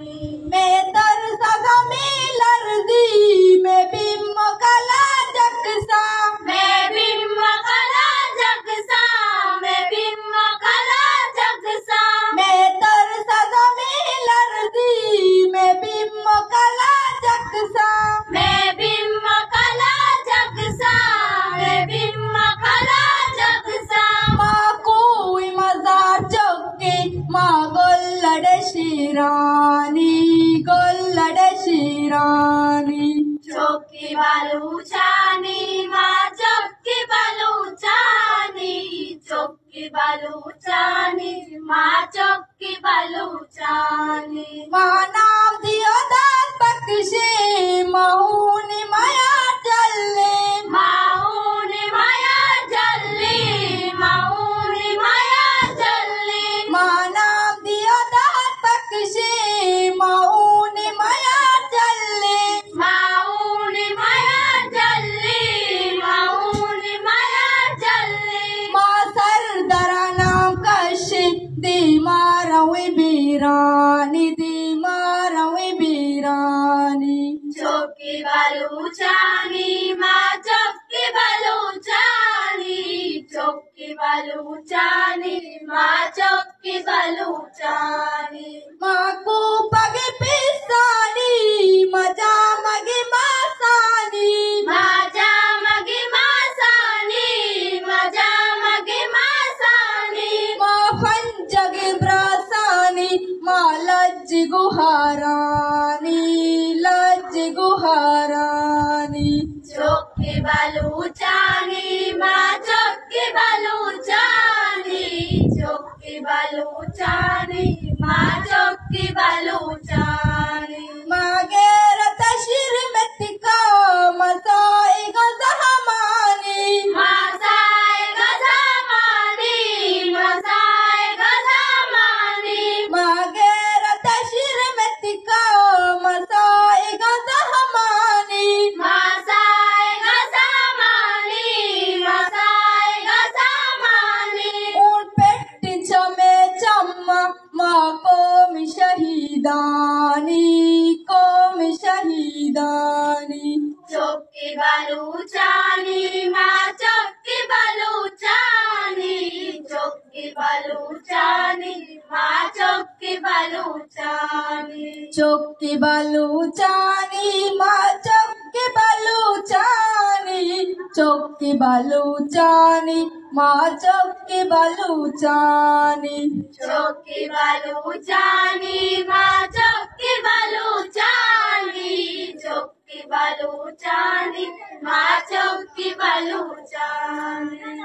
मैं तरसा में लर्जी मैं बिम्म कला जगसा मैं बिम्म कला जगसा मैं बिम्म कला जगसा मैं तरसा में लर्जी मैं बिम्म कला जगसा मैं बिम्म कला जगसा मैं बिम्म कला जगसा माँ कोई मजार चौके माँ गोल्लड़ शिरानी चौकी बलूचानी माँ चौकी बलूचानी चौकी बलूचानी माँ चौकी बलूचानी माँ नाम दियो दास बख्शे महूनी माया चले माऊनी माया जल्ली माऊनी माया जल्ली माँ नाम दियो दास बख्शे महूनी माया चले माऊनी माया जल्ली माऊनी माया जल्ली माँ सरदारा नाम कशे दी मारवे बीरानी चौकी बलूचानी माँ चौकी बलूचानी चौकी बलूचानी माँ चौकी बलूचानी माँ को पगे पिसानी मजा मगे मासानी माजा मगे मासानी माजा मगे मासानी माँ पंचगे ब्रासानी माँ लज्ज गुहारानी चौकी बलूचानी माँ चौकी बलूचानी चौकी बलूचानी माँ चौकी बलूचानी माँ गैरत शिर में तिका मसाए गज़हमानी मसाए गज़हमानी मसाए गज़हमानी माँ गैरत शिर में तिका मसाए गज़हमानी मसाए गज़हमानी मसाए गज़हमानी उन पेट चमे चम्मा माँ कौम शहीदानी चौकी बलूचानी माँ चौकी बलूचानी चौकी बलूचानी माँ चौकी बलूचानी चौकी बलूचानी माँ चौकी बलूचानी चौकी बलूचानी माँ चौकी बलूचानी चौकी बलूचानी माँ चौकी बलूचानी चौकी बलूचानी माँ चौकी बलूचानी।